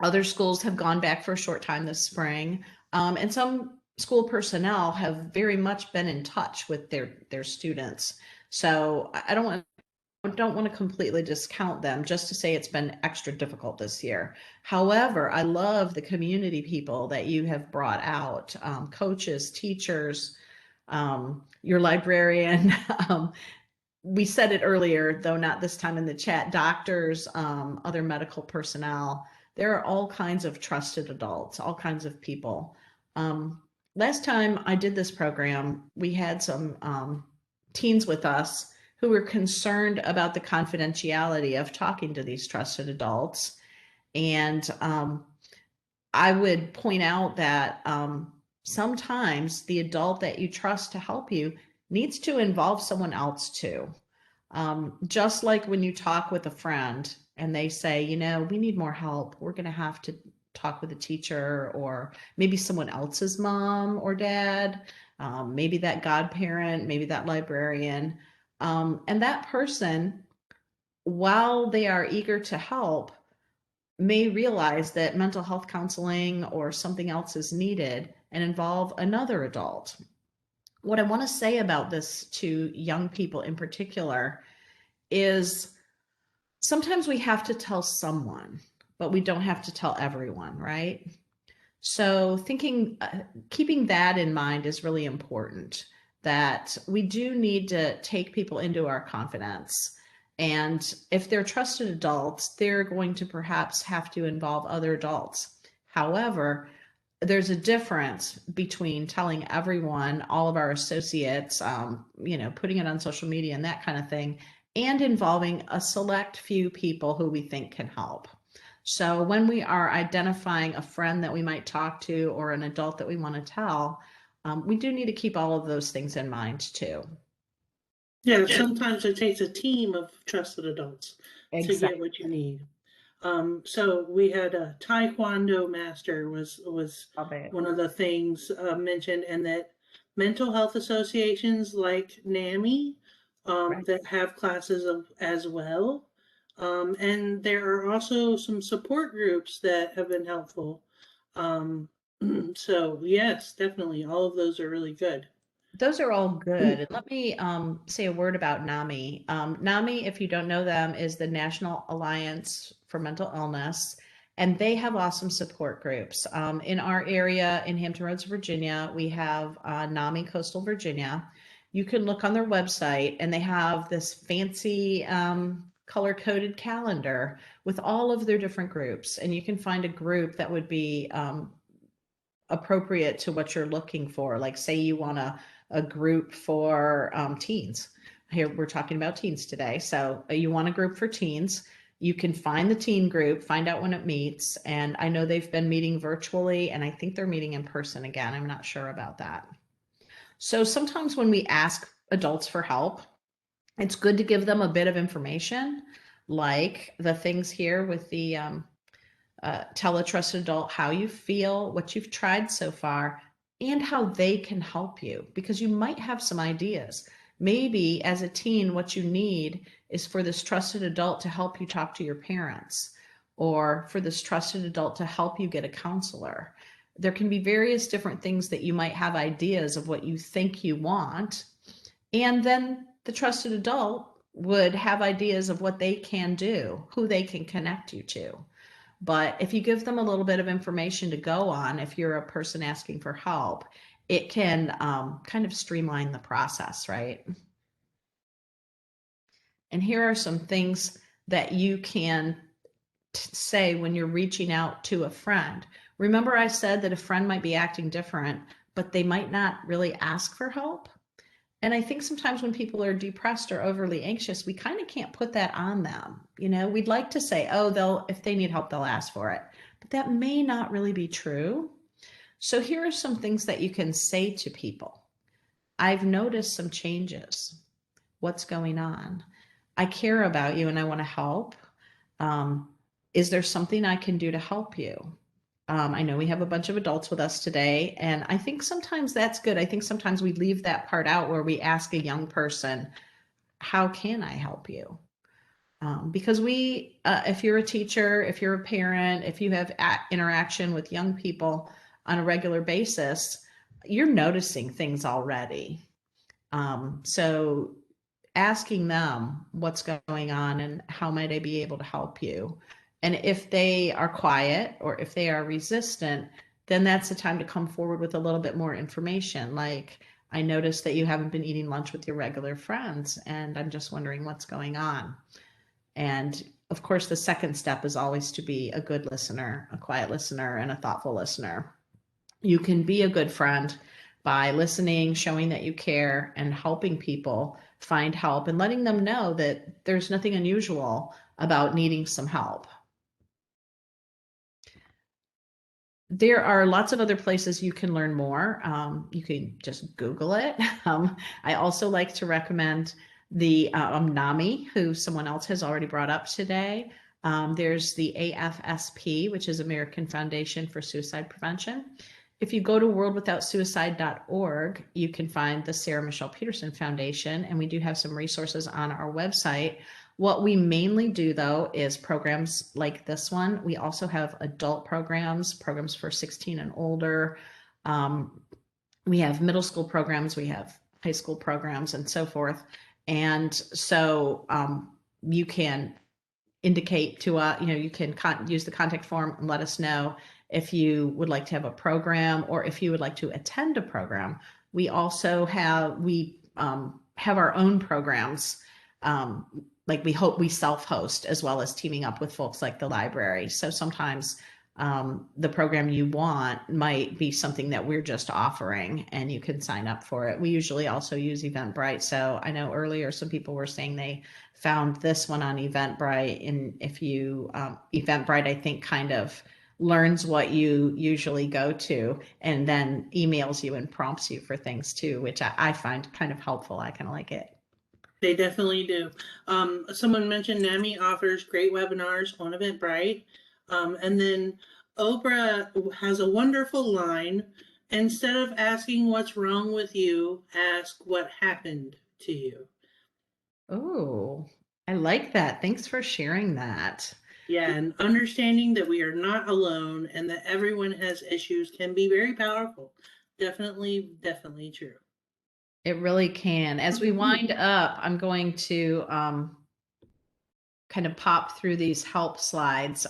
Other schools have gone back for a short time this spring, and some school personnel have very much been in touch with their students. So I don't want to completely discount them just to say it's been extra difficult this year. However, I love the community people that you have brought out, coaches, teachers, your librarian. We said it earlier, though not this time in the chat, doctors, other medical personnel. There are all kinds of trusted adults, all kinds of people. Last time I did this program, we had some teens with us who were concerned about the confidentiality of talking to these trusted adults. And I would point out that sometimes the adult that you trust to help you needs to involve someone else too. Just like when you talk with a friend and they say, you know, we need more help, we're going to have to talk with a teacher or maybe someone else's mom or dad, maybe that godparent, maybe that librarian. And that person, while they are eager to help, may realize that mental health counseling or something else is needed and involve another adult. What I want to say about this to young people in particular is sometimes we have to tell someone, but we don't have to tell everyone, right? So keeping that in mind is really important, that we do need to take people into our confidence. And if they're trusted adults, they're going to perhaps have to involve other adults. However, there's a difference between telling everyone, all of our associates, putting it on social media and that kind of thing, and involving a select few people who we think can help. So when we are identifying a friend that we might talk to or an adult that we want to tell, we do need to keep all of those things in mind too. Yeah, sometimes it takes a team of trusted adults to get what you need. So we had a Taekwondo master was one of the things mentioned, and that mental health associations like NAMI that have classes as well. And there are also some support groups that have been helpful. So yes, definitely, all of those are really good. Those are all good. And let me say a word about NAMI. NAMI, if you don't know them, is the National Alliance for Mental Illness, and they have awesome support groups. In our area in Hampton Roads, Virginia, we have NAMI Coastal Virginia. You can look on their website, and they have this fancy color-coded calendar with all of their different groups, and you can find a group that would be appropriate to what you're looking for. Like say you want a group for teens. Here we're talking about teens today. So you want a group for teens. You can find the teen group, find out when it meets. And I know they've been meeting virtually, and I think they're meeting in person again. I'm not sure about that. So sometimes when we ask adults for help, it's good to give them a bit of information, like the things here with the tell a trusted adult how you feel, what you've tried so far, and how they can help you, because you might have some ideas. Maybe as a teen, what you need is for this trusted adult to help you talk to your parents, or for this trusted adult to help you get a counselor. There can be various different things that you might have ideas of what you think you want. And then the trusted adult would have ideas of what they can do, who they can connect you to. But if you give them a little bit of information to go on, if you're a person asking for help, it can kind of streamline the process, right? And here are some things that you can say when you're reaching out to a friend. Remember I said that a friend might be acting different, but they might not really ask for help. And I think sometimes when people are depressed or overly anxious, we kind of can't put that on them. You know, we'd like to say, oh, if they need help, they'll ask for it. But that may not really be true. So here are some things that you can say to people. I've noticed some changes. What's going on? I care about you and I want to help. Is there something I can do to help you? I know we have a bunch of adults with us today, and I think sometimes that's good. I think sometimes we leave that part out where we ask a young person, how can I help you? Because if you're a teacher, if you're a parent, if you have interaction with young people on a regular basis, you're noticing things already. So asking them what's going on and how might I be able to help you. And if they are quiet or if they are resistant, then that's the time to come forward with a little bit more information. Like, I noticed that you haven't been eating lunch with your regular friends, and I'm just wondering what's going on. And of course, the second step is always to be a good listener, a quiet listener, and a thoughtful listener. You can be a good friend by listening, showing that you care, and helping people find help and letting them know that there's nothing unusual about needing some help. There are lots of other places you can learn more. You can just Google it. I also like to recommend the NAMI, who someone else has already brought up today. There's the AFSP, which is American Foundation for Suicide Prevention. If you go to worldwithoutsuicide.org, you can find the Sarah Michelle Peterson Foundation, and we do have some resources on our website. What we mainly do, though, is programs like this one. We also have adult programs for 16 and older. We have middle school programs, we have high school programs, and so forth. And so you can indicate to us, you can use the contact form and let us know if you would like to have a program or if you would like to attend a program. We also have our own programs. Like we self-host, as well as teaming up with folks like the library. So sometimes the program you want might be something that we're just offering and you can sign up for it. We usually also use Eventbrite. So I know earlier some people were saying they found this one on Eventbrite. And if you, Eventbrite, I think kind of learns what you usually go to and then emails you and prompts you for things too, which I find kind of helpful. I kind of like it. They definitely do. Someone mentioned NAMI offers great webinars on Eventbrite. And then Oprah has a wonderful line. Instead of asking what's wrong with you, ask what happened to you. Oh, I like that. Thanks for sharing that. Yeah, and understanding that we are not alone and that everyone has issues can be very powerful. Definitely, definitely true. It really can. As we wind up, I'm going to kind of pop through these help slides.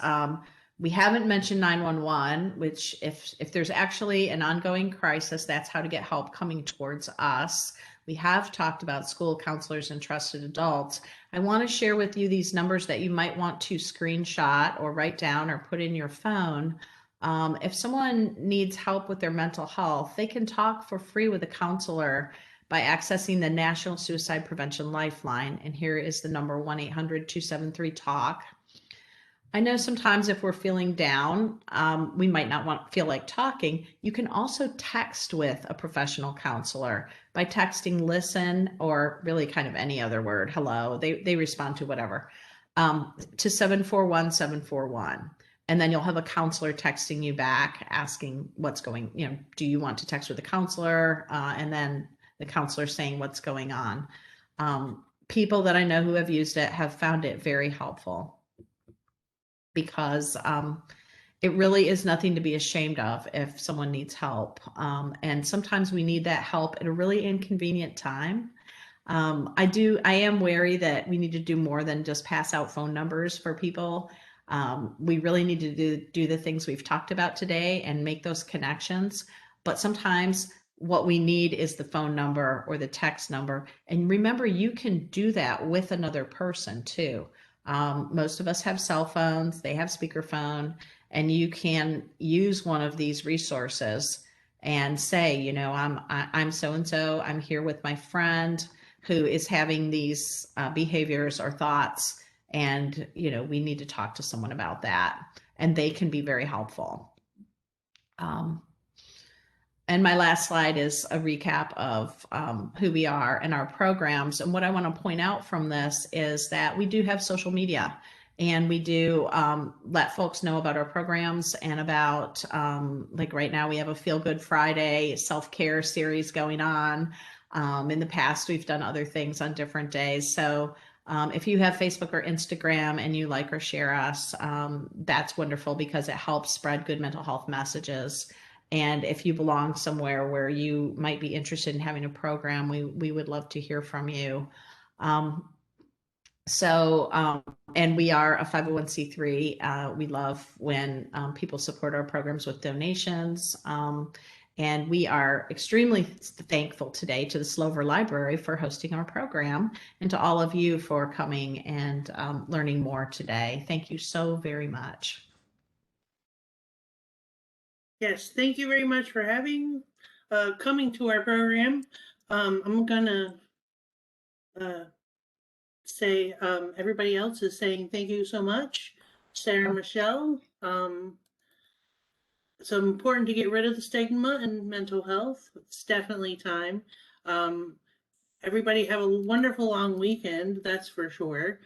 We haven't mentioned 911, which if there's actually an ongoing crisis, that's how to get help coming towards us. We have talked about school counselors and trusted adults. I want to share with you these numbers that you might want to screenshot or write down or put in your phone. If someone needs help with their mental health, they can talk for free with a counselor by accessing the National Suicide Prevention Lifeline. And here is the number 1-800-273-TALK. I know sometimes if we're feeling down, we might not feel like talking. You can also text with a professional counselor by texting listen, or really kind of any other word, hello. They respond to whatever, to 741-741. And then you'll have a counselor texting you back asking what's going, do you want to text with a counselor? And then the counselor saying what's going on. People that I know who have used it have found it very helpful, because it really is nothing to be ashamed of if someone needs help. And sometimes we need that help at a really inconvenient time. I am wary that we need to do more than just pass out phone numbers for people. We really need to do the things we've talked about today and make those connections. But sometimes what we need is the phone number or the text number. And remember, you can do that with another person too. Most of us have cell phones, they have speakerphone, and you can use one of these resources and say, I'm so-and-so, I'm here with my friend who is having these behaviors or thoughts, and, we need to talk to someone about that, and they can be very helpful. And my last slide is a recap of who we are and our programs. And what I want to point out from this is that we do have social media, and we do let folks know about our programs and about, like right now we have a Feel Good Friday self-care series going on. In the past, we've done other things on different days. So if you have Facebook or Instagram and you like or share us, that's wonderful, because it helps spread good mental health messages. And if you belong somewhere where you might be interested in having a program, we would love to hear from you. And we are a 501c3. We love when people support our programs with donations. And we are extremely thankful today to the Slover Library for hosting our program, and to all of you for coming and learning more today. Thank you so very much. Yes, thank you very much for coming to our program. I'm gonna say everybody else is saying thank you so much. Sarah Michelle, it's important to get rid of the stigma in mental health. It's definitely time. Everybody have a wonderful long weekend, that's for sure.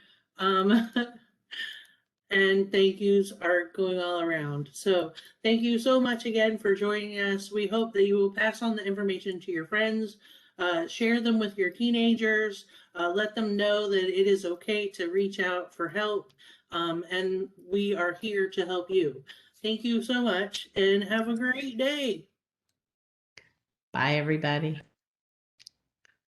And thank yous are going all around. So thank you so much again for joining us. We hope that you will pass on the information to your friends, share them with your teenagers, let them know that it is okay to reach out for help, and we are here to help you. Thank you so much, and have a great day. Bye, everybody.